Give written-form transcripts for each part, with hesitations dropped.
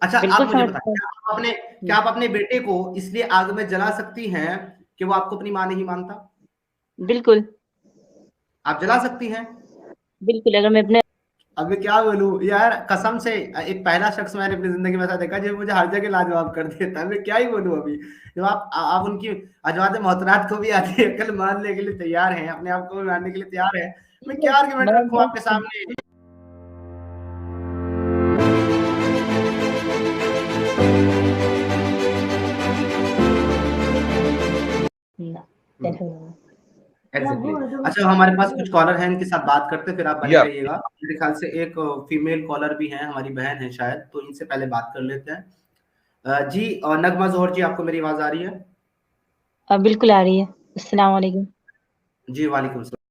अच्छा, बिल्कुल आप मुझे समझ बताएं, पा क्या आप अपने बेटे को इसलिए आग में जला सकती हैं कि वो आपको अपनी माँ नहीं मानता? बिल्कुल, आप जला सकती हैं? बिल्कुल अगर मैं अपने अब मैं क्या बोलूं यार, कसम से एक पहला शख्स मैंने अपनी जिंदगी में ऐसा देखा जो मुझे हर जगह लाजवाब कर देता है। मैं क्या ही बोलूं अभी, जब आप उनकी अजवात मोहतरात को भी आधी अकल मानने के लिए तैयार हैं, अपने आप को भी मानने के लिए तैयार हैं, मैं क्या आर्गुमेंट रखूं आपके मैं सामने? हम्म, एग्जैक्टली। अच्छा, हमारे पास कुछ कॉलर हैं, इनके साथ बात करते फिर आप बने या रहिएगा। मेरे ख्याल से एक फीमेल कॉलर भी हैं, हमारी बहन है शायद, तो इनसे पहले बात कर लेते हैं। जी, नगमा जोहर जी, आपको मेरी आवाज आ रही है? बिल्कुल आ रही है। अस्सलाम वालेकुम। जी, वालेकुम सलाम।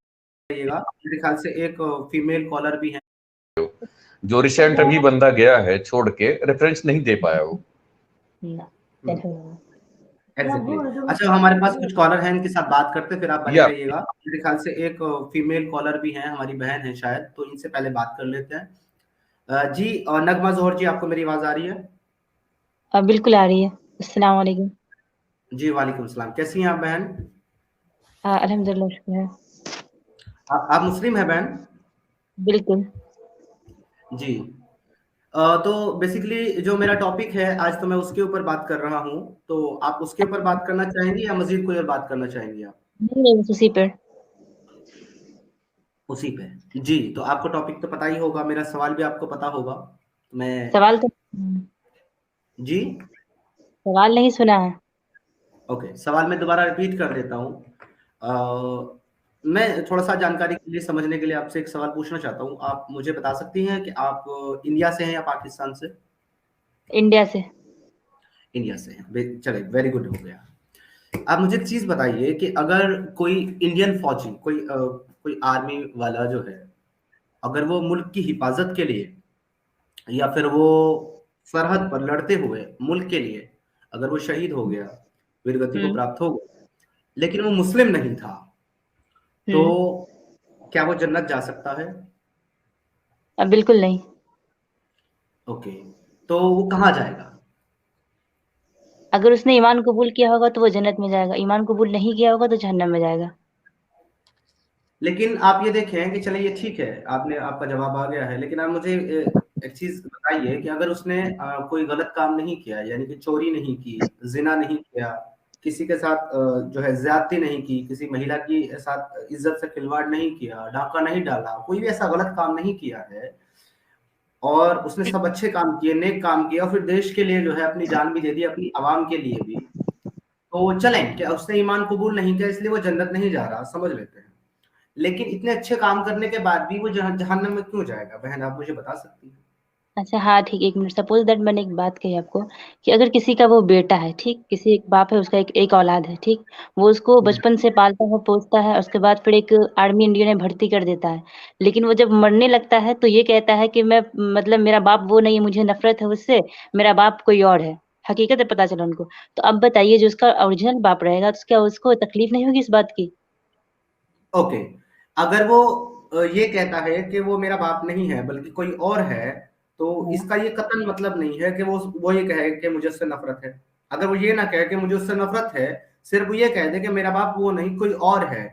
रहिएगा। मेरे ख्याल से एक फीमेल कॉलर भी है। जो रिसेंट अभी बंदा गया है छोड़ के, रेफरेंस नहीं दे पाया वो। एग्जैक्टली। अच्छा, हमारे पास कुछ कॉलर हैं, इनके साथ बात करते फिर आप बने या रहिएगा। मेरे ख्याल से एक फीमेल कॉलर भी हैं, हमारी बहन है शायद, तो इनसे पहले बात कर लेते हैं। जी, नगमा जोहर जी, आपको मेरी आवाज आ रही है? बिल्कुल आ रही है। अस्सलाम वालेकुम। जी, वालेकुम सलाम। कैसी हैं आप बहन? अल्हम्दुलिल्लाह शुक्र है। आप मुस्लिम हैं बहन? बिल्कुल। जी। तो बेसिकली जो मेरा टॉपिक है आज, तो मैं उसके ऊपर बात कर रहा हूँ। तो आप उसके ऊपर बात करना चाहेंगी या मजीद कोई और बात करना चाहेंगी आप? नहीं, नहीं बस उसी पर। उसी पे। जी, तो आपको टॉपिक तो पता ही होगा, मेरा सवाल भी आपको पता होगा। मैं सवाल तो जी, सवाल नहीं सुना है। ओके, सवाल मैं दोबारा रिपीट कर देता हूँ। मैं थोड़ा-सा जानकारी के लिए, समझने के लिए आपसे एक सवाल पूछना चाहता हूँ। आप मुझे बता सकती हैं कि आप इंडिया से हैं या पाकिस्तान से? इंडिया से। इंडिया से हैं। चलिए, वेरी गुड हो गया। आप मुझे एक चीज़ बताइए कि अगर कोई इंडियन फौजी, कोई आर्मी वाला जो है, अगर वो मुल्क की हिफाज़त के लिए या फिर वो सरहद पर लड़ते हुए मुल्क के लिए अगर वो शहीद हो गया, वीरगति को हुँ, प्राप्त हो गया, लेकिन वो मुस्लिम नहीं था, तो हुँ। क्या वो जन्नत जा सकता है? बिल्कुल नहीं। ओके, तो वो कहाँ जाएगा? अगर उसने ईमान कबूल किया होगा तो वो जन्नत में जाएगा, ईमान कबूल नहीं किया होगा तो जहन्नम में जाएगा। लेकिन आप ये देखें कि चलिए ये ठीक है, आपका जवाब आ गया है, लेकिन आप मुझे एक चीज़ बताइए कि अगर उसने कोई गलत काम नहीं किया, यानी कि चोरी नहीं की, ज़िना नहीं किया, किसी के साथ जो है ज़्यादती नहीं की, किसी महिला की साथ इज़्ज़त से खिलवाड़ नहीं किया, डाका नहीं डाला, कोई भी ऐसा गलत काम नहीं किया है और उसने सब अच्छे काम किए, नेक काम किए और फिर देश के लिए जो है अपनी जान भी दे दी, अपनी आवाम के लिए भी, तो चलें, क्या उसने ईमान कबूल नहीं किया इसलिए वो जन्नत नहीं जा रहा, समझ लेते हैं। लेकिन इतने अच्छे काम करने के बाद भी वो जहन्नम में क्यों जाएगा? बहन, आप मुझे बता सकती हैं? अच्छा हाँ, ठीक है, 1 मिनट सपोज़ दैट मैंने एक बात कही आपको कि अगर किसी का वो बेटा है, ठीक? किसी एक बाप है, उसका एक एक औलाद है, ठीक? वो उसको जी, बचपन से पालता है, पोसता है, उसके बाद फिर एक आर्मी इंडिया में भर्ती कर देता है। लेकिन वो जब मरने लगता है तो ये कहता है कि मैं मतलब मेरा बाप वो नहीं है, मुझे नफ़रत है उससे, मेरा बाप कोई और है। हकीकत है पता चला उनको। तो अब बताइए जो उसका ओरिजिनल बाप रहेगा तो क्या उसको तकलीफ़ नहीं होगी इस बात की? ओके। अगर वो ये कहता है कि वो मेरा बाप नहीं है बल्कि कोई और है, तो हाँ। इसका ये कतई मतलब नहीं है कि वो ये कहे कि मुझे उससे नफ़रत है। अगर वो ये ना कहे कि मुझे उससे नफ़रत है, सिर्फ़ वो ये कह दे कि मेरा बाप वो नहीं कोई और है,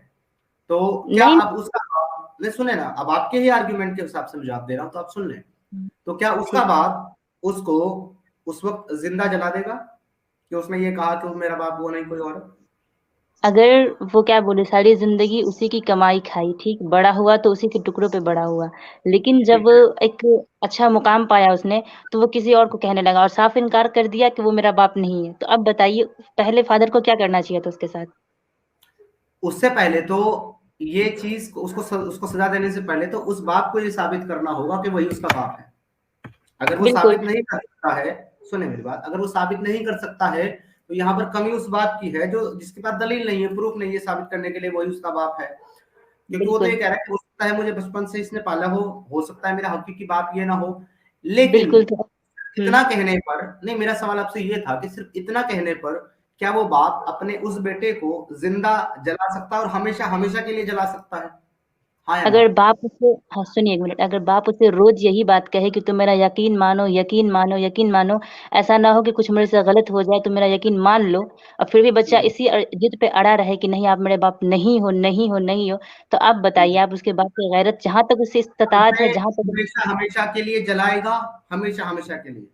तो क्या नहीं अब उसका बाप, नहीं सुने ना, अब आपके ही आर्गुमेंट के हिसाब से मैं जवाब दे रहा हूँ, तो आप सुन लें। तो क्या उसका ठीक। बाप उसको उस वक़्त ज़िंदा जला देगा कि उसने ये कहा कि वो मेरा बाप वो नहीं कोई और है? अगर वो क्या बोले सारी ज़िंदगी उसी की कमाई खाई, ठीक? बड़ा हुआ तो उसी के टुकड़ों पे बड़ा हुआ। लेकिन जब ठीक है। एक अच्छा मुक़ाम पाया उसने, तो वो किसी और को कहने लगा और साफ़ इनकार कर दिया कि वो मेरा बाप नहीं है। तो अब बताइए पहले फ़ादर को क्या करना चाहिए था उसके साथ? उससे पहले तो ये चीज़ उसको सज़ा देने से पहले तो उस बाप को ये साबित करना होगा कि वही उसका बाप है। अगर वो बिल्कुल। साबित नहीं कर सकता है, सुने मेरी बात, अगर वो साबित नहीं कर सकता है, तो यहाँ पर कमी उस बात की है जो जिसके पास दलील नहीं है, प्रूफ नहीं है साबित करने के लिए वही उसका बाप है। क्योंकि वो तो ये बिल्कुल। कह रहा है कि हो सकता है मुझे बचपन से इसने पाला हो सकता है मेरा हकीकी बाप ये ना हो। लेकिन बिल्कुल तो हुँ। इतना कहने पर, नहीं, मेरा सवाल आपसे ये था कि सिर्फ इतना कहने पर क्या वो बाप अपने उस बेटे को जिंदा जला सकता है और हमेशा हमेशा के लिए जला सकता है? आया अगर बाप। बाप उसे, हाँ सुनिए एक मिनट, अगर बाप उसे रोज यही बात कहे कि तुम मेरा यकीन मानो, यकीन मानो, यकीन मानो, ऐसा ना हो कि कुछ मेरे से गलत हो जाए, तुम मेरा यकीन मान लो, और फिर भी बच्चा हम्म, इसी जिद पे अड़ा रहे कि नहीं आप मेरे बाप नहीं हो, नहीं हो, नहीं हो, तो आप बताइए, हम्म। आप उसके बाप की गैरत जहां तक उसे इस्तात उसे है, जहां तक, हमेशा हमेशा के लिए जलाएगा, हमेशा हमेशा के लिए।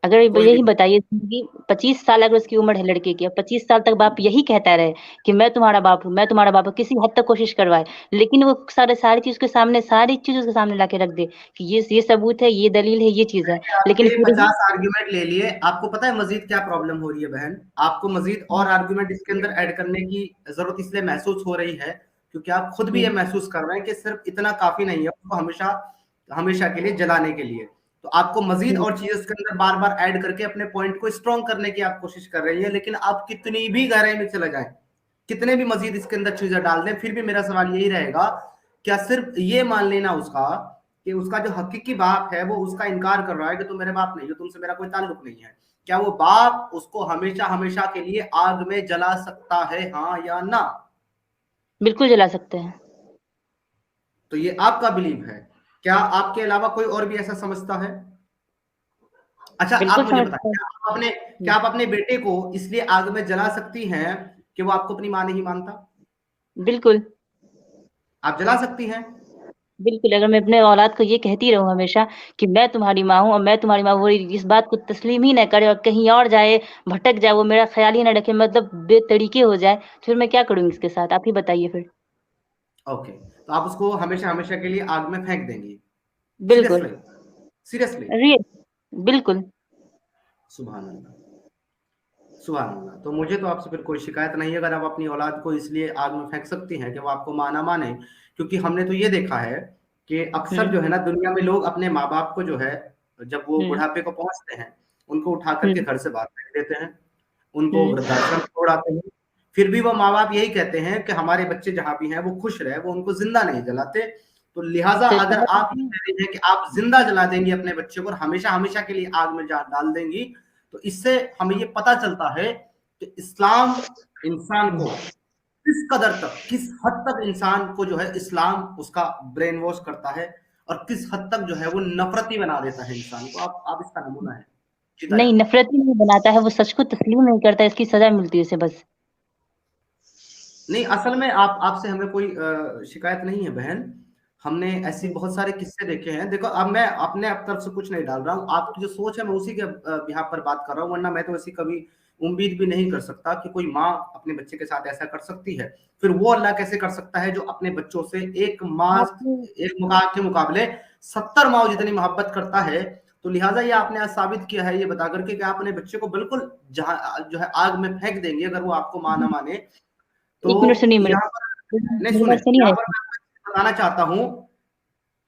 अगर कोई भी। यही बताइए कि 25 साल अगर उसकी उम्र है लड़के की, 25 साल तक बाप यही कहता रहे कि मैं तुम्हारा बाप हूँ, मैं तुम्हारा बाप हूँ, किसी हद तक कोशिश करवाए, लेकिन वो सारी चीज के सामने, सारी चीज उसके सामने लाके रख दे कि ये सबूत है, ये दलील है, ये चीज है, लेकिन आपने फिर भी 50 आर्ग्यूमेंट ले लिए, आपको पता है मजीद क्या प्रॉब्लम हो रही है बहन? आपको मजीद और आर्ग्यूमेंट इसके अंदर ऐड करने की जरूरत इसलिए महसूस हो रही है क्योंकि आप खुद भी ये हम्म, महसूस कर रहे हैं कि सिर्फ इतना काफी नहीं है उसको हमेशा हमेशा के लिए जलाने के लिए। तो आपको मजीद हम्म, और चीजें इसके अंदर बार बार ऐड करके अपने पॉइंट को स्ट्रॉन्ग करने की आप कोशिश कर रही है, लेकिन आप कितनी भी गहराई में चले जाएं, कितने भी मजीद इसके अंदर चीजें डाल दें, फिर भी मेरा सवाल यही रहेगा, क्या सिर्फ ये मान लेना उसका कि उसका जो हकीकी बाप है वो उसका इनकार कर रहा है कि तुम मेरे बाप नहीं हो, तुमसे मेरा कोई ताल्लुक नहीं है, क्या वो बाप उसको हमेशा हमेशा के लिए आग में जला सकता है, हाँ या ना? बिल्कुल जला सकते हैं। तो ये आपका बिलीव है, क्या आपके अलावा कोई और भी ऐसा समझता है? अच्छा बिल्कुल आप मुझे समझते बताएं, हैं। क्या आप अपने बेटे को इसलिए आग में जला सकती हैं कि वो आपको अपनी मां नहीं मानता? बिल्कुल, आप जला सकती हैं। बिल्कुल, अगर मैं अपने औलाद को ये कहती रहूँ हमेशा कि मैं तुम्हारी माँ हूँ और मैं तुम्हारी माँ हूँ, वो इस बात को तस्लीम ही ना करे और कहीं और जाए, भटक जाए, वो मेरा ख्याल ही ना रखे, मतलब बेतरीके हो जाए, तो फिर मैं क्या करूँगी इसके साथ? आप ही बताइए फिर। ओके, तो आप उसको हमेशा हमेशा के लिए आग में फेंक देंगी? बिल्कुल, सीरियसली? सीरियसली? रियल, बिल्कुल। सुभान अल्लाह, सुभान अल्लाह। तो मुझे तो आपसे फिर कोई शिकायत नहीं है अगर आप अपनी औलाद को इसलिए आग में फेंक सकती हैं कि वो आपको माँ ना माने, क्योंकि हमने तो ये देखा है कि अक्सर हुँ, जो है ना दुनिया में लोग अपने माँ बाप को जो है जब वो हुँ, बुढ़ापे को पहुंचते हैं उनको उठा करके हुँ, घर से बाहर फेंक देते हैं, उनको हुँ, वृद्धाश्रम छोड़ाते हैं। फिर भी वो माँ बाप यही कहते हैं कि हमारे बच्चे जहां भी हैं वो खुश रहे, वो उनको जिंदा नहीं जलाते। तो लिहाजा तो इसका अगर आप ये मतलब, कह रही हैं कि आप जिंदा जला देंगी अपने बच्चे को और हमेशा हमेशा के लिए आग में डाल देंगी, तो इससे हमें ये पता चलता है कि इस्लाम इंसान को किस कदर तक, किस हद तक इंसान को जो है इस्लाम उसका ब्रेन वॉश करता है और किस हद तक जो है वो नफरती बना देता है इंसान को। आप इसका नमूना है। जीता नहीं, जागो। नफ़रती नहीं बनाता है, वो सच को तस्लीम नहीं करता, इसकी सज़ा मिलती है उसे बस। नहीं, असल में आप आपसे हमें कोई शिकायत नहीं है बहन। हमने ऐसी हुँ, बहुत सारे किस्से देखे हैं। देखो अब मैं अपने आप तरफ से कुछ नहीं डाल रहा हूँ। आपकी जो सोच है मैं उसी के बिहाफ पर बात कर रहा हूँ, वरना मैं तो ऐसी कभी उम्मीद भी नहीं कर सकता कि कोई माँ अपने बच्चे के साथ ऐसा कर सकती है। फिर वो अल्लाह कैसे कर सकता है जो अपने बच्चों से आपने, एक माँ के मुकाबले 70 माँओं जितनी मोहब्बत करता है। तो लिहाजा ये आपने आज साबित किया है ये बता करके कि आप अपने बच्चे को बिल्कुल जहाँ जो है आग में फेंक देंगे अगर वो आपको माँ ना माने। 1 मिनट तो सुनिए मेरी यहाँ पर नहीं मेरी सुने, बात सुनिए यहाँ ना। पर मैं आपको बताना चाहता हूँ,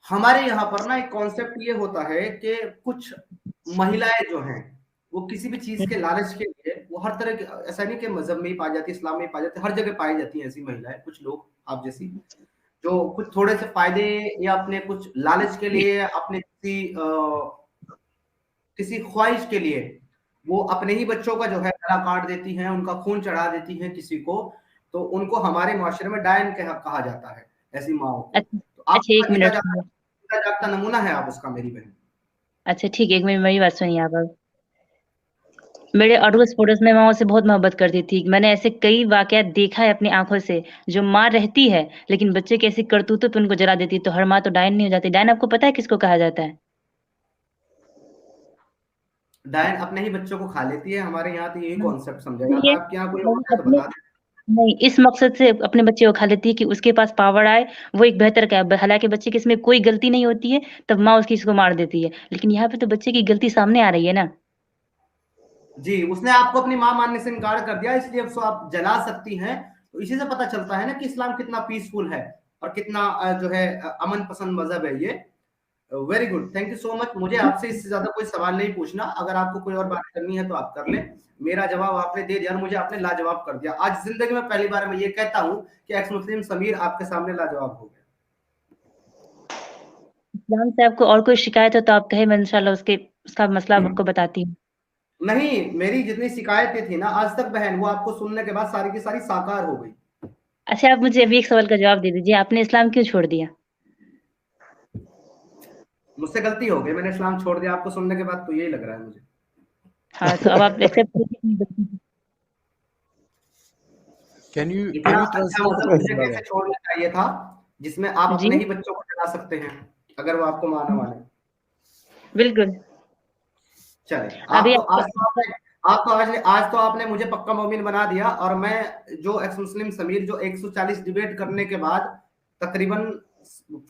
हमारे यहाँ पर ना एक कॉन्सेप्ट ये होता है कि कुछ महिलाएं जो हैं वो किसी भी चीज के हुँ, लालच के लिए वो हर तरह के, ऐसा नहीं कि मजहब में ही पाई जाती है, इस्लाम में ही पाई जाती है, हर जगह पाई जाती है ऐसी महिलाएं, कुछ लोग आप जैसी जो कुछ थोड़े से फायदे या अपने कुछ लालच के लिए अपने किसी ख्वाहिश के लिए वो अपने ही बच्चों का जो है गला काट देती हैं, उनका खून चढ़ा देती हैं किसी को, तो उनको हमारे माशरे में डायन कहा जाता है ऐसी माओ को। अच्छा, तो आप अच्छा 1 मिनट सुनिए। जीता जागता नमूना है आप उसका, मेरी बहन। अच्छा ठीक है, 1 मिनट मेरी बात सुनिए आप अब। मेरे अड़ोस-पड़ोस में माँ से बहुत मोहब्बत करती थी। मैंने ऐसे कई वाक़यात देखा है अपनी आँखों से, जो माँ रहती है, लेकिन बच्चे की ऐसी करतूतों पे उनको जला देती है, तो हर माँ तो डायन नहीं हो जाती। डायन आपको पता है किसको कहा जाता है? डायन अपने ही बच्चों को खा लेती है, हमारे यहाँ तो यही हाँ, कॉन्सेप्ट समझा जाता इसलिए है। आपके यहाँ कोई नहीं और है तो अपने, बता दें। नहीं, इस मकसद से अपने बच्चे को खा लेती है कि उसके पास पावर आए, वो एक बेहतर का हालाँकि बच्चे की इसमें कोई गलती नहीं होती है, तब माँ उसकी इसको मार देती है। लेकिन यहाँ पे तो बच्चे की गलती सामने आ रही है ना। जी, उसने आपको अपनी माँ मानने से इनकार कर दिया, इसलिए उसको आप जला सकती हैं। तो इसी से पता चलता है ना कि इस्लाम कितना पीसफुल है और कितना जो है अमन पसंद मजहब है ये। Very good, thank you so much. मुझे आपसे इससे ज्यादा कोई सवाल नहीं पूछना, अगर आपको कोई और बात करनी है तो आप कर लें। मेरा जवाब आपने दे दिया और मुझे आपने लाजवाब कर दिया। आज जिंदगी में पहली बार मैं ये कहता हूँ कि एक्स मुस्लिम समीर आपके सामने लाजवाब हो गया। इस्लाम से आपको और कोई शिकायत हो तो आप कहें, मैं इंशाल्लाह उसका मसला आपको बताती हूँ। नहीं, मेरी जितनी शिकायतें थी ना आज तक बहन, वो आपको सुनने के बाद सारी की सारी साकार हो गई। अच्छा, आप मुझे अभी एक सवाल का जवाब दे दीजिए, आपने इस्लाम क्यों छोड़ दिया? मुझसे गलती हो गई, मैंने इस्लाम छोड़ दिया। आपको सुनने के बाद तो यही लग रहा है मुझे। हाँ, तो अब आप एक्सेप्ट कीजिए अपनी गलती को। इतना can you अच्छा translate मज़हब this, मुझे कैसे brother? छोड़ना चाहिए था, जिसमें आप जी, अपने ही बच्चों को जला सकते हैं, अगर वो आपको माने। बिल्कुल। चले, अभी आप तो आपका आज तो आपने आप तो आज तो आपने मुझे पक्का मोमिन बना दिया, और मैं जो एक्स मुस्लिम समीर जो 140 डिबेट करने के बाद तकरीबन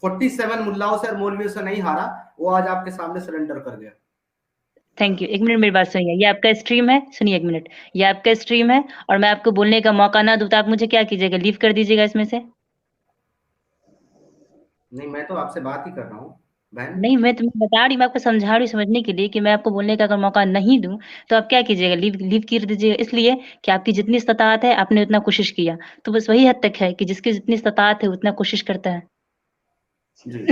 47 मुल्लाओं से और मौलवियों से नहीं हारा, वो आज आपके सामने सरेंडर कर गया। Thank you. 1 मिनट मेरी बात सुनिए। ये आपका स्ट्रीम है, सुनिए 1 मिनट। ये आपका स्ट्रीम है और मैं आपको बोलने का मौका ना दूँ तो आप मुझे क्या कीजिएगा? लीव कर दीजिएगा इसमें से? नहीं, मैं तो आपसे बात ही कर रहा हूँ बहन। नहीं, मैं बता रही हूँ, मैं आपको समझा रही हूँ समझने के लिए कि मैं आपको बोलने का अगर मौका नहीं दूँ, तो आप क्या कीजिएगा? लीव लीव कर दीजिएगा, इसलिए कि आपकी जितनी इस्तिताअत है, आपने उतना कोशिश किया। तो बस वही हद तक है कि जिसकी जितनी इस्तिताअत है, उतना कोशिश करता है। जी,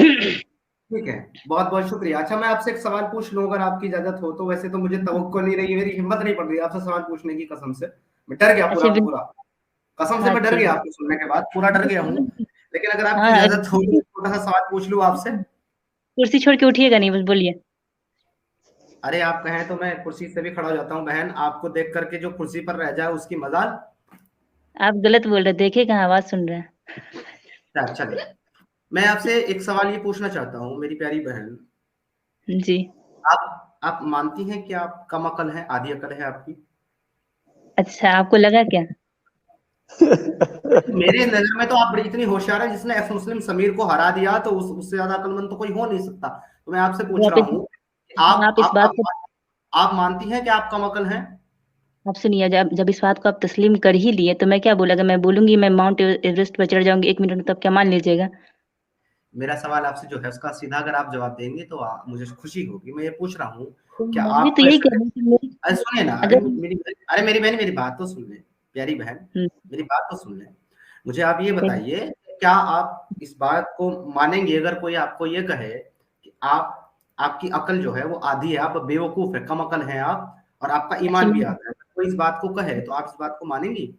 ठीक है, बहुत-बहुत शुक्रिया। अच्छा, मैं आपसे एक सवाल पूछ लूँ अगर आपकी इजाज़त हो तो? वैसे तो मुझे तवक्को नहीं रही, मेरी हिम्मत नहीं पड़ रही आपसे सवाल पूछने की, कसम से। मैं डर गया अच्छा, पूरा पूरा। कसम से हाँ, मैं डर ठीक गया है। आपको सुनने के बाद, पूरा डर गया हूँ। लेकिन अगर आपकी हाँ, इजाज़त हो तो छोटा-सा सवाल पूछ लूँ आपसे? कुर्सी छोड़ के उठिएगा नहीं, बस बोलिए। अरे, आप कहें तो मैं कुर्सी से भी खड़ा हो जाता हूँ बहन, आपको देख कर के जो कुर्सी पर रह जाए उसकी मजाल। आप गलत बोल रहे हैं, देखिए कहाँ आवाज़ सुन रहे हैं। चलिए, मैं आपसे एक सवाल ये पूछना चाहता हूँ मेरी प्यारी बहन। जी। आप मानती हैं कि आप कम अकल हैं, आधी अकल है आपकी? अच्छा, आपको लगा क्या? मेरे नजर में तो आप बड़ी इतनी होशियार है, जिसने एक्स मुस्लिम समीर को हरा दिया, तो उससे ज्यादा अकलमंद तो कोई हो नहीं सकता। तो मैं आपसे तो पूछ रहा हूँ कि आप इस बात को आप मानती हैं कि आप कम अकल हैं? आप सुनिए, जब जब इस बात को आप तस्लीम कर ही लिए, तो मैं क्या बोला? अगर मैं बोलूँगी मैं माउंट एवरेस्ट पर चढ़ जाऊँगी 1 मिनट में, तब क्या मान लीजिएगा? मेरा सवाल आपसे जो है उसका सीधा अगर आप जवाब देंगे तो मुझे खुशी होगी। मैं ये पूछ रहा हूँ, तो क्या मैं भी आप तो यही ऐसे? कह रही हूँ कि मेरी अरे सुनिए ना, अगर मेरी बहन, मेरी बात तो सुन ले, प्यारी बहन, हुँ, मेरी बात तो सुन ले। मुझे आप ये ठीक। बताइए, क्या आप इस बात को मानेंगे अगर कोई आपको ये कहे कि आपकी अकल जो है वो आधी है, आप बेवकूफ है, कम अकल हैं आप, और आपका अच्छा, ईमान भी आधा है? कोई इस बात को कहे तो आप इस बात को मानेंगी?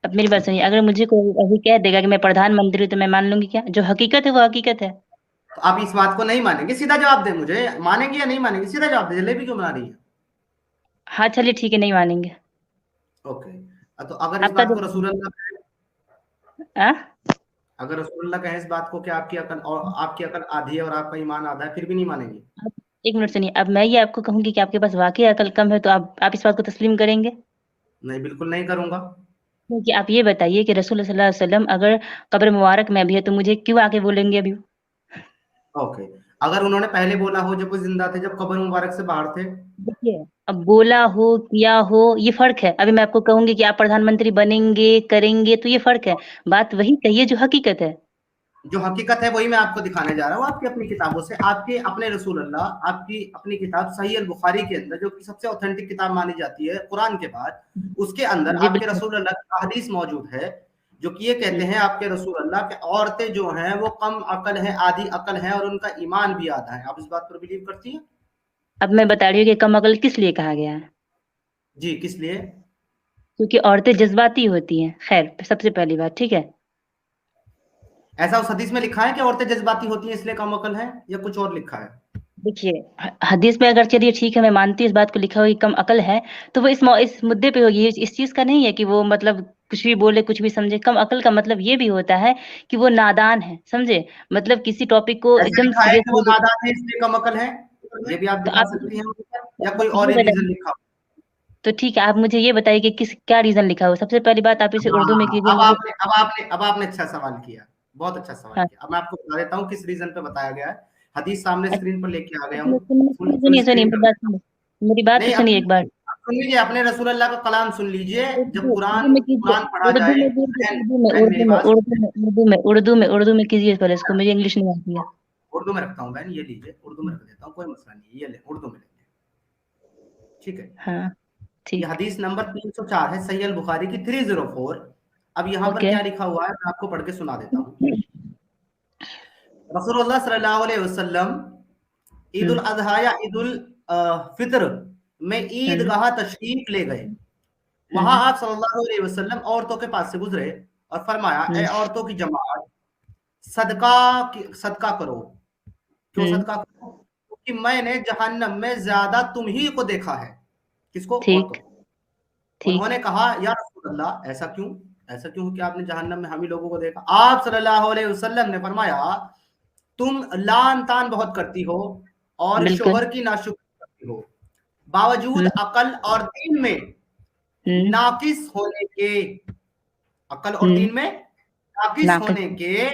अब मेरी बात सुनिए, अगर मुझे कोई अभी कह देगा कि मैं प्रधानमंत्री हूँ, तो मैं मान लूँगी क्या? जो हकीकत है, वो हकीकत है। तो आप इस बात को नहीं मानेंगे? सीधा जवाब दें मुझे, मानेंगे या नहीं मानेंगे? सीधा जवाब दें, जलेबी क्यों बना रही है? हाँ, चलिए ठीक है, नहीं मानेंगे। ओके। तो अगर इस आपका बात को जवाब रसूलुल्लाह कहे, हाँ? अगर रसूलुल्लाह कहे इस बात को कि आपकी अकल आधी है और आपका ईमान आधा है, फिर भी नहीं मानेंगे? आप 1 मिनट सुनिए, अब मैं ये आपको कहूँगी कि आपके पास वाक़ई अकल कम है, तो आप इस बात को तस्लीम करेंगे? नहीं, बिल्कुल नहीं करूंगा। क्योंकि आप ये बताइए कि रसूल सल्लल्लाहु अलैहि वसल्लम अगर कब्र मुबारक में भी है, तो मुझे क्यों आके बोलेंगे अभी? ओके, अगर उन्होंने पहले बोला हो जब वो जिंदा थे, जब कब्र मुबारक से बाहर थे? देखिए, अब बोला हो, किया हो, ये फ़र्क है। अभी मैं आपको कहूँगी कि आप प्रधानमंत्री बनेंगे, करेंगे, तो ये फ़र्क है। बात वही कहिए जो हकीकत है। जो हकीकत है वही मैं आपको दिखाने जा रहा हूँ, आपकी अपनी किताबों से, आपके अपने रसूलुल्लाह, आपकी अपनी किताब सही अल बुखारी के अंदर, जो कि सबसे ऑथेंटिक किताब मानी जाती है कुरान के बाद, उसके अंदर जी, आपके बिल्कुल। रसूलुल्लाह की हदीस मौजूद है, जो कि ये कहते हुँ। हैं आपके रसूलुल्लाह कि औरतें जो हैं वो कम अकल है, आधी अकल है, और उनका ईमान भी आधा है। आप इस बात पर बिलीव करती हैं? अब मैं बता रही हूँ कि कम अकल किस लिए कहा गया है। जी, किस लिए? क्योंकि औरतें जज़्बाती होती हैं। ख़ैर, सबसे पहली बात, ठीक है? ऐसा उस हदीस में लिखा है कि औरतें जज्बाती होती हैं इसलिए कम अकल है, या कुछ और लिखा है? देखिए, हदीस में अगर चलिए ठीक है, मैं मानती हूँ इस बात को लिखा हुआ कि कम अकल है, तो वो इस मुद्दे पे होगी, इस चीज़ का नहीं है कि वो मतलब कुछ भी बोले, कुछ भी समझे। कम अकल का मतलब ये भी होता है कि वो नादान है, समझे? मतलब किसी टॉपिक को ऐसा एकदम लिखा है कि वो सीरियसली नादान है इसलिए कम अकल है? ये भी आप तो दिखा आप सकती हैं मुझे, तो या आप कोई और ये रीजन बताइए लिखा हो? तो ठीक है, आप मुझे ये बताइए कि क्या रीज़न लिखा हुआ है? सबसे पहली बात आप इसे उर्दू में हाँ, कीजिए मुझे अब आपने अच्छा सवाल किया, बहुत अच्छा सवाल हाँ, किया। अब मैं आपको बता देता हूँ किस रीजन पे बताया गया है। हदीस सामने अच्छा स्क्रीन पर लेके आ गया हूँ, सुनिए सुनिए फुल सुनिए फुल सुनिए सुनिए, स्क्रीन मेरी कर बात देता हूँ। सुनिए मेरी बात तो नहीं, सुनिए एक बार। अब सुन लीजिए, अपने रसूलुल्लाह का कलाम सुन लीजिए। जब उर्दू कुरान में कीजिए, कुरान पढ़ा उर्दू जाए, में कीजिए, बहन उर्दू में बहन उर्दू मेरी में बात उर्दू सुनिए। में उर्दू में कीजिए पहले इसको, मुझे इंग्लिश नहीं आती है। उर्दू में रखता हूँ बहन, ये लीजिए, उर्दू में रख देता हूँ, कोई मसला नहीं है, ये ले उर्दू में लेंगे, ठीक है? हाँ, ये ठीक। हदीस नंबर 304 है, सही अल बुखारी की 304। अब यहाँ पर ओके। क्या लिखा हुआ है मैं आपको पढ़ के सुना देता हूँ। रसूलुल्लाह सल्लल्लाहु अलैहि वसल्लम ईद हुँ, उल अज़हा या ईद उल फितर में हुँ, ईदगाह तशरीफ ले गए। वहां हुँ, आप सल्लल्लाहु अलैहि वसल्लम औरतों के पास से गुजरे और फरमाया, ए औरतों की जमात, सदका करो। क्यों सदका करो? क्योंकि मैंने जहन्नम में ज्यादा तुम ही को देखा है। किसको? औरतों। उन्होंने कहा, या रसूल अल्लाह, ऐसा क्यों? ऐसा क्यों कि आपने जहन्नम में हम ही लोगों को देखा? आप सल्लल्लाहु अलैहि वसल्लम ने फरमाया, तुम लान तान बहुत करती हो और शोहर की नाशुक्री करती हो, बावजूद अकल और दीन में नाकिस होने के, अकल और दीन में नाकिस होने के,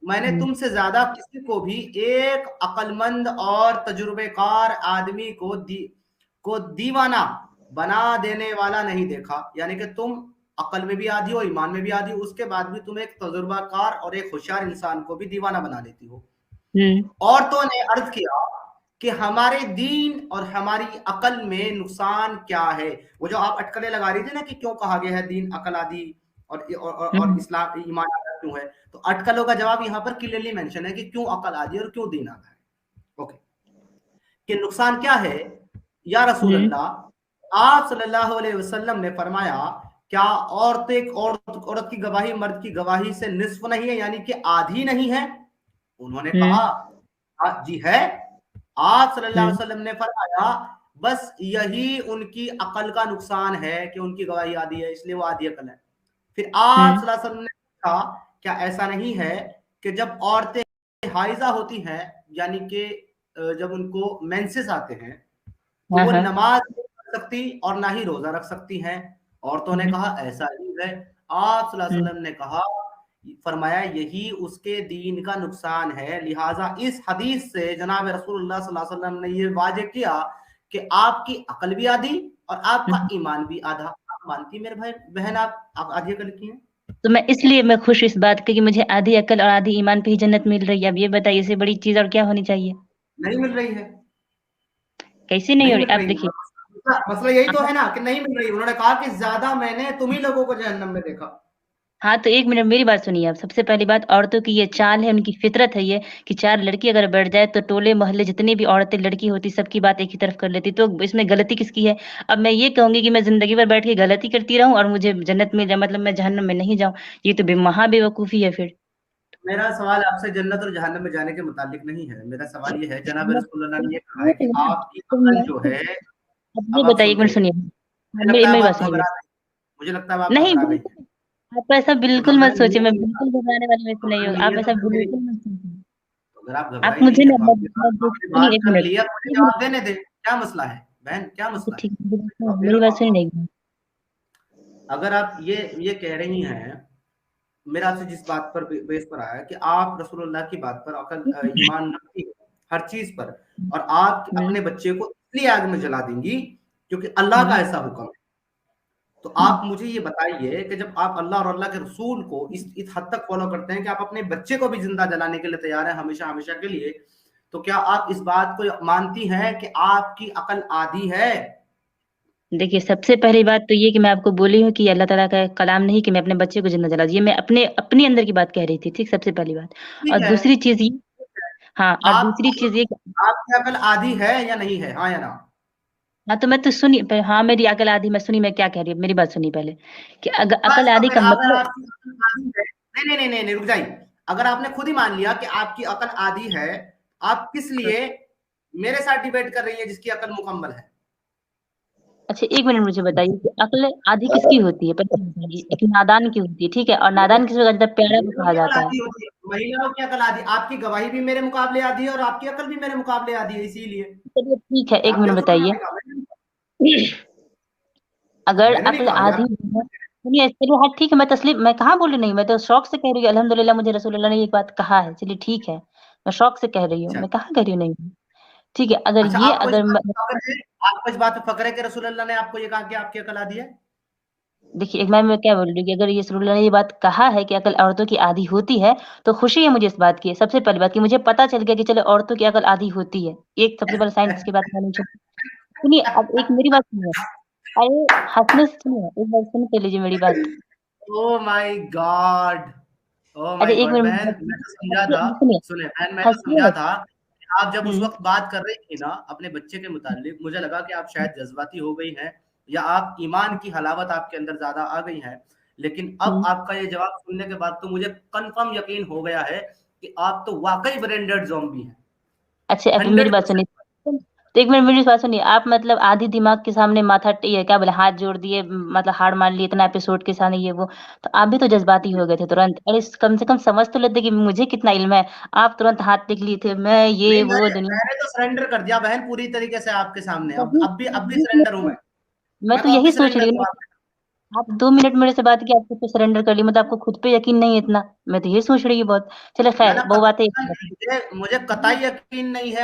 मैंने तुमसे ज्यादा किसी को भी एक अकलमंद और तजुर्बेकार आदमी को दीवाना बना देने वाला नहीं देखा। यानी कि तुम अकल में भी आधी हो, ईमान में भी आधी हो, उसके बाद भी तुम एक तजुर्बाकार और एक होशियार इंसान को भी दीवाना बना देती हो। औरतों ने अर्ज किया कि हमारे दीन और हमारी अकल में नुकसान क्या है? वो जो आप अटकलें लगा रही थी ना कि क्यों कहा गया है दीन अकल आदि और इस्लाम ईमान आधा क्यों है, तो अटकलों का जवाब यहाँ पर क्लियरली मेंशन है कि क्यों अकल आदि और क्यों दीन आधा है। ओके, कि नुकसान क्या है या रसूल अल्लाह? आप सल्लल्लाहु अलैहि वसल्लम ने फरमाया, क्या औरत की गवाही मर्द की गवाही से निस्फ नहीं है, यानी कि आधी नहीं है? उन्होंने कहा, जी है। आप सल्लल्लाहु अलैहि वसल्लम ने फरमाया, बस यही उनकी अकल का नुकसान है कि उनकी गवाही आधी है, इसलिए वो आधी अकल है। फिर आप सल्लल्लाहु अलैहि वसल्लम ने कहा, क्या ऐसा नहीं है कि जब औरतें हाइजा होती हैं, यानी कि जब उनको मेंसेस आते हैं, तो वो नमाज नहीं पढ़ सकती और ना ही रोजा रख सकती हैं? औरतों ने कहा, ऐसा ही है। आप सल्लल्लाहु अलैहि वसल्लम ने कहा, फरमाया, यही उसके दीन का नुकसान है। लिहाजा इस हदीस से जनाब रसूलुल्लाह सल्लल्लाहु अलैहि वसल्लम ने ये वाजे किया कि आपकी अकल भी आधी और आपका ईमान भी आधा। आप मानती मेरे भाई बहन, आप आधी अकल की हैं? तो मैं इसलिए मैं खुश इस बात की कि मुझे आधी अकल और आधी ईमान पे ही जन्नत मिल रही है। अब ये बताइए, इससे बड़ी चीज और क्या होनी चाहिए? नहीं मिल रही है। कैसे नहीं हो रही? आप देखिए, मसला यही तो है ना कि नहीं मिल रही। उन्होंने कहा कि ज्यादा मैंने तुम ही लोगों को जहन्नम में देखा। हाँ, तो एक मिनट मेरी बात सुनिए आप। सबसे पहली बात, औरतों की ये चाल है, उनकी फितरत है ये कि 4 लड़की अगर बैठ जाए तो टोले मोहल्ले जितनी भी औरतें लड़की होती सबकी बात एक ही तरफ कर लेती। तो इसमें गलती किसकी है? अब मैं ये कहूंगी कि मैं जिंदगी भर बैठ के गलती करती रहूं और मुझे जन्नत मिल जाए, मतलब मैं जहन्नम में नहीं जाऊं? ये तो महाबेवकूफी है फिर। मेरा सवाल आपसे जन्नत और जहन्नम में जाने के मुतालिक नहीं है। मेरा सवाल ये है, जनाब रसूलुल्लाह ने ये कहा है कि आपकी अकल जो है, अब ये अब आप बताइए, सुन एक मिनट रही हैं, सुनिए, मुझे लगता है मेरी अब बात आप सुनिए। घबरा गई। मुझे लगता है अब आप नहीं, घबरा गई हैं। आप ऐसा तो बिल्कुल मत सोचिए, मैं बिल्कुल घबराने वाली में से नहीं हूँ। आप ऐसा तो बिल्कुल मत सोचिए। अगर आप आप घबराई नहीं मुझे है ना तो आपने सुनिए, बात एक कर मिनट, ली है, मुझे जवाब देने दे। क्या मसला है बहन, क्या मसला है? ठीक है, मेरी बात सुनिए नहीं। अगर आप ये कह रही हैं, मेरा आपसे जिस बात पर बेस पर आया कि आप रसूलुल्लाह की बात पर अकल ईमान रखती है हर चीज पर, और आप अपने बच्चे को इसलिए आग में जला देंगी क्योंकि अल्लाह का ऐसा हुक्म है, तो आप मुझे ये बताइए कि जब आप अल्लाह और अल्लाह के रसूल को इस हद तक फॉलो करते हैं कि आप अपने बच्चे को भी जिंदा जलाने के लिए तैयार हैं हमेशा हमेशा के लिए, तो क्या आप इस बात को मानती हैं कि आपकी अकल आधी है? देखिए, सबसे पहली बात तो ये कि मैं आपको बोली हूँ कि अल्लाह ताला का कलाम नहीं कि मैं अपने बच्चे को जिंदा जला दूँ। ये मैं अपने अंदर की बात कह रही थी, ठीक? सबसे पहली बात। और ठीक है, दूसरी चीज़ ये, हाँ, और दूसरी आप चीज़ ये, आपकी अकल आधी है या नहीं है, हाँ या ना? हाँ, तो मैं तो सुनिए, हाँ, मेरी अकल आधी, मैं सुनिए मैं क्या कह रही हूँ, मेरी बात सुनिए पहले, कि बस अकल तो आधी फिर का अगर मतलब, आपकी अकल आधी है, नहीं, रुक जाइए। अगर आपने खुद ही मान लिया कि आपकी अकल आधी है, आप किस लिए मेरे साथ डिबेट कर रही है जिसकी अकल मुकम्मल है? अच्छा, एक मिनट मुझे बताइए कि अकल आधी किसकी होती है? पहले बताइए। एक नादान की होती है, ठीक है? और नादान किसी को ज्यादा प्यारा को महिलाओं कहा की अकल जाता है। आधी होती है, महिलाओं की अकल आधी। आपकी गवाही भी मेरे मुकाबले आधी है और आपकी अकल भी मेरे मुकाबले आधी है, इसीलिए। चलिए ठीक है, एक आपके मिनट रसूल बताइए। ने कहा, अगर मैंने नहीं अक्ल कहा आधी यार। है, सुनिए, चलिए, हाँ ठीक है, मैं तस्लीम, मैं कहाँ बोली नहीं, मैं तो शौक से कह रही हूँ, अल्हम्दुलिल्लाह मुझे रसूलुल्लाह ने ये बात कहा है। चलिए ठीक है, मैं शौक से कह रही हूँ, अच्छा, मैं कहाँ कह रही हूँ नहीं। ठीक है, अगर अच्छा, ये आपको इस अगर बात पे फख्र है? आपको इस बात पे फख्र है कि रसूलुल्लाह ने आपको ये कहा कि आपकी अकल आधी है? देखिए, एक मैं क्या बोल रही हूँ कि अगर ये रसूलुल्लाह ने ये बात कहा है कि अकल औरतों की आधी होती है, तो खुशी है मुझे इस बात की। सबसे पहली बात कि मुझे पता चल गया कि चलो औरतों की अकल आधी होती है। एक सबसे पहले साइंस की बात मालूम चली। सुनिए, अब एक मेरी बात सुनिए। अरे, हँसने से सुनिए, एक बार सुन के लीजिए मेरी बात। ओह माय गॉड, ओह अरे माय एक गॉड, मिनट, बहन मैं तो समझा हँसिए, था, सुनिए, सुने बहन, मैं तो हँसिए समझा मत। था कि आप जब उस हुँ। वक्त बात कर रही थी ना अपने बच्चे के मुतालिक, मुझे लगा कि आप शायद जज्बाती हो गई हैं या आप ईमान की हलावत आपके अंदर ज्यादा आ गई है। लेकिन अब आपका ये जवाब सुनने के बाद तो मुझे कंफर्म यकीन हो गया है कि आप तो वाकई ब्रेन डेड ज़ॉम्बी हैं। अच्छा अब मेरी बात 100%। सुनिए, तो एक मिनट मेरी बात सुनिए, आप मतलब आधी दिमाग के सामने माथा ये क्या बोले हाथ जोड़ दिए, मतलब हार मान लिए इतना एपिसोड के सामने ये वो, तो आप भी तो जज्बाती हो गए थे तुरंत। अरे कम से कम समझ तो लेते कि मुझे कितना इल्म है। आप तुरंत हाथ टेक लिए थे, मैं ये नहीं, वो मैंने दुनिया। मैंने तो सरेंडर कर दिया बहन पूरी तरीके से आपके सामने। वही अब भी वही सरेंडर हूँ मैं। मैं मैं तो तो अब भी यही सोच सरेंडर रही हूँ हूँ। आप। आप 2 मिनट मेरे से बात की, आप खुद पे सरेंडर कर ली, मतलब आपको खुद पे यकीन नहीं है इतना। मैं तो ये सोच रही हूँ बहुत। चले ना खैर ना वो बातें। मुझे कतई यकीन नहीं है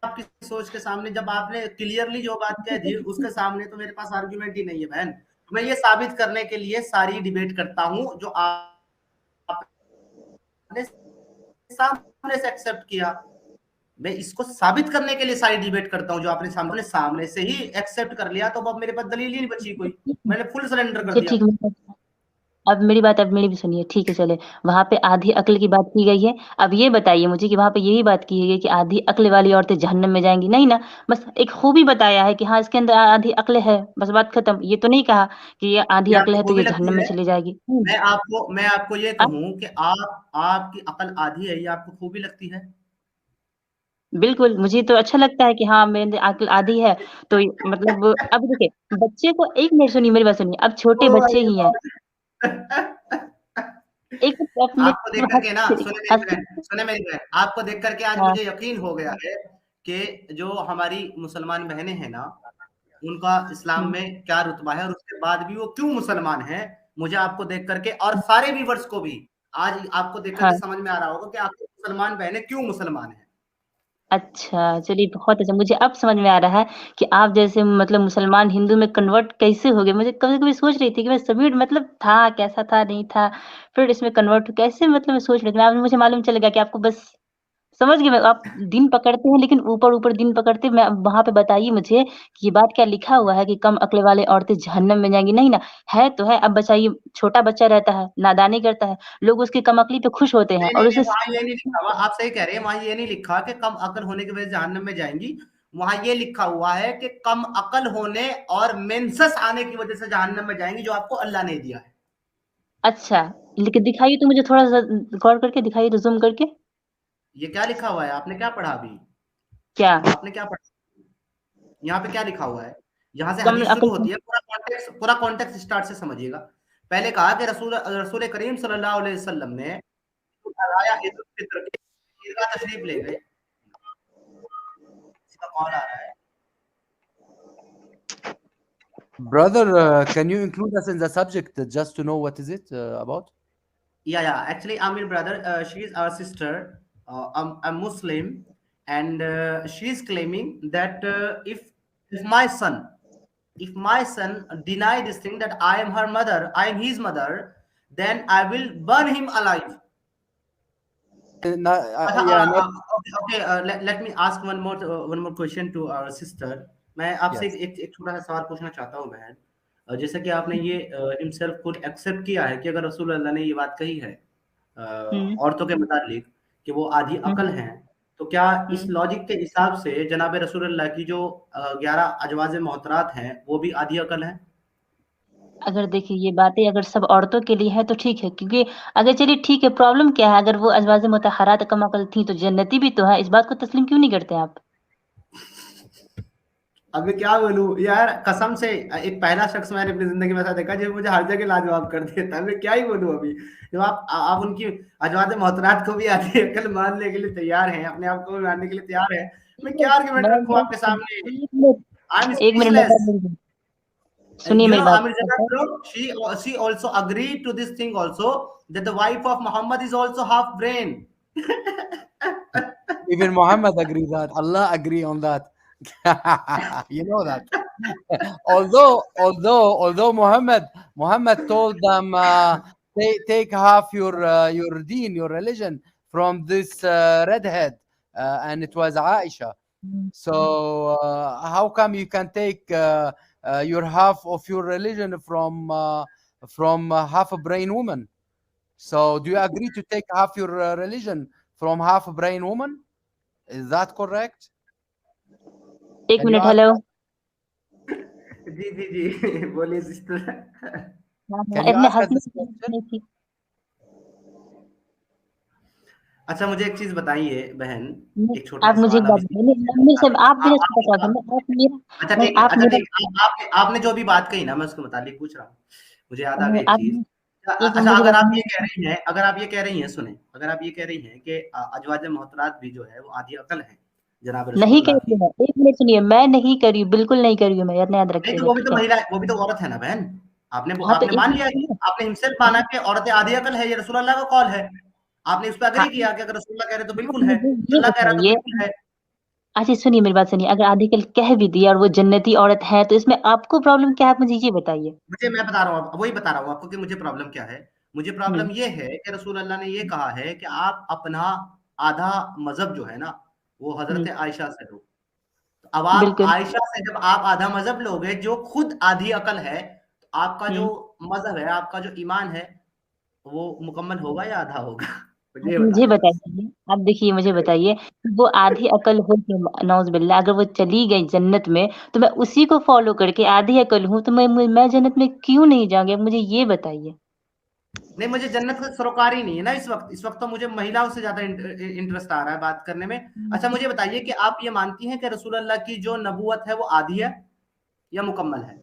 आपकी सोच के सामने। जब आपने क्लियरली जो बात कह दी उसके सामने तो मेरे पास आर्गुमेंट ही नहीं है बहन। मैं ये साबित करने के लिए सारी डिबेट करता हूँ जो आपने सामने से एक्सेप्ट किया। मैं इसको साबित करने के लिए सारी डिबेट करता हूँ जो आपने सामने सामने से ही एक्सेप्ट कर लिया, तो अब मेरे पास दलील ही नहीं बची कोई। मैंने फुल सरेंडर कर जी दिया। ठीक है। अब मेरी भी सुनिए, ठीक है चले। वहां पे आधी अक्ल की बात की गई है। अब ये बताइए मुझे कि वहां पे यही बात की गई कि आधी अक्ल वाली औरतें जहन्नम में जाएंगी, नहीं ना? बस एक खूबी बताया है कि हाँ इसके अंदर आधी अक्ल है, बस बात खत्म। ये तो नहीं कहा कि ये आधी ये अक्ल आपको है तो खूबी ये लगती जहन्नम में है? चली जाएगी। मैं आपको ये अब कहूं कि आपकी अकल आधी है, ये आपको खूबी लगती है? बिल्कुल मुझे तो अच्छा लगता है कि हाँ मेरे अक्ल आधी है। तो मतलब अब देखिए बच्चे को, एक मिनट सुनिए मेरी बात सुनिए, अब छोटे ओ बच्चे ये ही हैं। बात एक मिनट आपको देख करके ना, सुने मेरी बहन, आपको देख करके आज हाँ मुझे यकीन हो गया है कि जो हमारी मुसलमान बहनें हैं ना, उनका इस्लाम में क्या रुतबा है और उसके बाद भी वो क्यों मुसलमान हैं। मुझे आपको देख करके और सारे व्यूअर्स को भी आज आपको देख करके हाँ समझ में आ रहा होगा कि आपकी मुसलमान बहनें क्यों मुसलमान हैं। अच्छा, चलिए बहुत अच्छा, मुझे अब समझ में आ रहा है कि आप जैसे मतलब मुसलमान हिंदू में कन्वर्ट कैसे हो गए। मुझे कभी-कभी सोच रही थी कि मैं सभी मतलब था, कैसा था, नहीं था, फिर इसमें कन्वर्ट कैसे, मतलब मैं सोच रही थी। अब मुझे मालूम चल गया कि आपको बस समझ गई मैं, आप दिन पकड़ते हैं लेकिन ऊपर-ऊपर दिन पकड़ते। मैं अब वहाँ पे बताइए मुझे कि ये बात क्या लिखा हुआ है कि कम अक्ल वाले औरतें जहन्नम में जाएँगी, नहीं ना? है तो है, अब बचाइए छोटा बच्चा रहता है, नादानी करता है, लोग उसकी कम अक्ली पे खुश होते हैं नहीं, और नहीं, नहीं, उसे वहाँ ये नहीं लिखा हुआ। आप सही कह रहे हैं, वहाँ ये नहीं लिखा कि कम अकल होने की वजह से जहन्नम में जाएँगी। वहाँ ये लिखा हुआ है कि कम अकल होने और मेंसेस आने की वजह से जहन्नम में जाएँगी, जो आपको अल्लाह ने दिया है। अच्छा, लेकिन दिखाइए तो मुझे थोड़ा-सा गौर करके दिखाइए तो ज़ूम करके। ये क्या लिखा हुआ है? आपने क्या पढ़ा अभी? क्या? आपने क्या पढ़ा? यहाँ पे क्या लिखा हुआ है? यहाँ से कम हदीस शुरू अकल होती है, पूरा कॉन्टेक्स्ट स्टार्ट से समझिएगा। पहले कहा कि रसूल करीम सल्लल्लाहु अलैहि वसल्लम ने अलाया ईद उल फित्र की ईदगाह तशरीफ ले गए। किसी का कॉल आ रहा है। Brother, can you include us in the subject just to know what is it about? Yeah. Actually, I'm your brother. She is our sister. I'm Muslim, and she is claiming that if my son, if my son deny this thing that I am her mother, I am his mother, then I will burn him alive. अच्छा, Yeah, okay. Let me ask one more question to our sister. मैं आपसे yes. एक छोटा सा सवाल पूछना चाहता हूँ बहन। जैसे कि आपने ये हिमसेल्फ खुद एक्सेप्ट किया है कि अगर रसूल अल्लाह ने ये बात कही है हुँ, औरतों के मुतालिक कि वो आधी हुँ, अकल हैं, तो क्या इस हुँ। लॉजिक के हिसाब से जनाब रसूल अल्लाह की जो 11 अजवाज मोहतरात हैं वो भी आधी अकल हैं? अगर देखिए ये बातें अगर सब औरतों के लिए है तो ठीक है, क्योंकि अगर चलिए ठीक है, प्रॉब्लम क्या है? अगर वो अज़वाज़ मुतहहरात कम अक़ल थी तो जन्नती भी तो है, इस बात को तस्लीम क्यों नहीं करते आप? अब मैं क्या बोलूँ यार, कसम से एक पहला शख्स मैंने अपनी ज़िंदगी में ऐसा देखा जो मुझे हर जगह लाजवाब कर देता है। मैं क्या ही बोलूँ अभी। जब आप उनकी अज़वाज मोहतरात को भी आधी अकल मानने के लिए तैयार हैं, अपने आप को भी मानने के लिए तैयार हैं, मैं क्या आर्गुमेंट रखूँ आपके सामने? 1 मिनट आई एम 1 मिनट मैं स्पीचलेस। कर लूँगी। सुनिए मेरी बात। Amir Jannat bro, she also agreed to this thing also, that the wife of Muhammad is also half brain. Even Muhammad agree that. Allah agree on that. You know that. although Muhammad told them take half your deen, your religion from this redhead, and it was Aisha. So how come you can take your half of your religion from half a brain woman? So do you agree to take half your religion from half a brain woman? Is that correct? 1 Can you minute answer? Hello. जी बोलिए sister. Can you इतने ask her हंसने this की जरूरत question? नहीं थी। अच्छा मुझे एक चीज बताइए बहन, नहीं, एक छोटा आप सा मुझे एक सवाल बात अभी। बताइए, नहीं, मेरे से आप मेरा छोटा सवाल आप- सुनिए, आप मेरा अच्छा नहीं, ठीक है, आप अच्छा मेरा ठीक है, आपने जो भी बात कही ना, मैं उसके मुतालिक पूछ रहा हूँ, मुझे याद आ गई एक आप चीज। एक अच्छा मुझे अगर आप बताइए। ये कह रही हैं, अगर आप ये कह रही हैं, सुने, अगर आप ये कह रही हैं कि अजवाज मोहतरात भी जो है वो आधी अकल है जनाब नहीं रसूलुल्लाह कह की, रही मैं, एक मिनट सुनिए, मैं नहीं कर रही हूँ, बिल्कुल नहीं कर रही हूँ मैं, इतना याद नहीं तो रखिएगा, वो भी ठीक तो है? महिला, वो भी तो औरत है ना बहन। आपने हाँ, तो आपने एक मान मिनट लिया कि सुनिए। आपने हिमसेल माना कि औरतें आधी अकल है, ये रसूलुल्लाह का कौल है, आपने इस पे हाँ, अग्री किया कि अगर रसूलुल्लाह कह रहे तो आप बिल्कुल है, मुझे ये अल्लाह कह रहा है तो बताइए, बिल्कुल है। अच्छा सुनिए मेरी बात सुनिए, अगर आधी कल कह भी दिया और वो जन्नती औरत है तो इसमें आपको प्रॉब्लम क्या है, आप मुझे ये बताइए? मैं बता रहा हूँ, वही बता रहा हूँ आपको कि मुझे प्रॉब्लम क्या है। मुझे प्रॉब्लम हम्म ये है कि रसूल अल्लाह ने ये कहा है कि आप अपना आधा मजहब जो है ना, वो हजरत हम्म, आयशा से लो। तो अब आप बिल्कुल। आयशा से जब आप आधा मजहब लोगे जो खुद आधी अकल है, तो आपका जो हम्म मजहब है, आपका जो ईमान है, वो मुकम्मल होगा या आधा होगा? मुझे आप ये बता मुझे दें बस। बताइए, आप देखिए मुझे बताइए, वो आधी अकल हो के नौज बिल्ला अगर वो चली गई जन्नत में, तो मैं उसी को फॉलो करके आधी अकल हूँ तो मैं जन्नत में क्यों नहीं जाऊंगी, आप मुझे ये बताइए? नहीं, मुझे जन्नत का सरोकार ही नहीं है ना इस वक्त तो मुझे महिलाओं से ज्यादा इंटरेस्ट आ रहा है बात करने में। अच्छा मुझे बताइए कि आप ये मानती हैं कि रसूल अल्लाह की जो नबूवत है वो आधी है या मुकम्मल है?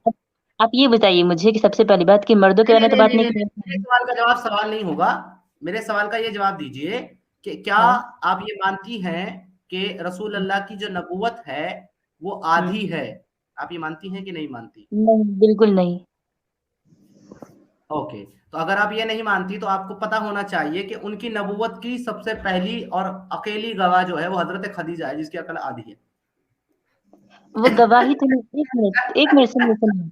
आप ये बताइए मुझे कि सबसे पहली बात कि मर्दों के नहीं बारे में तो नहीं बात नहीं नहीं नहीं कर नहीं, रहे मेरे हैं। सवाल का जवाब सवाल नहीं होगा। मेरे सवाल का ये जवाब दीजिए कि क्या हाँ। आप ये मानती हैं कि रसूल अल्लाह की जो नबूवत है वो हम्म, आधी है? आप ये मानती हैं कि नहीं मानती? नहीं, बिल्कुल नहीं। ओके, तो अगर आप ये नहीं मानती तो आपको पता होना चाहिए कि उनकी नबूवत की सबसे पहली और अकेली गवाह जो है वो हजरत खदीजा है, जिसकी अकल आधी है। वो गवाही तो नहीं, एक मिनट सुनिए सुनिए,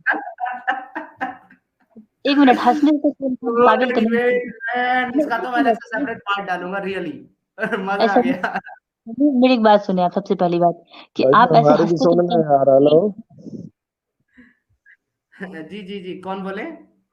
एक मिनट, हंसने से कोई पागल तो नहीं है। मैन, नहीं, इसका एक तो मैं अलग मिनट, से सेपरेट पार्ट डालूंगा रियली। मजा आ ऐसा नहीं, गया। मेरी एक बात सुनिए, आप सबसे पहली बात कि भाई आप ऐसे हमारी भी हंसते सुन तो लो यार। हेलो जी जी जी, कौन बोले?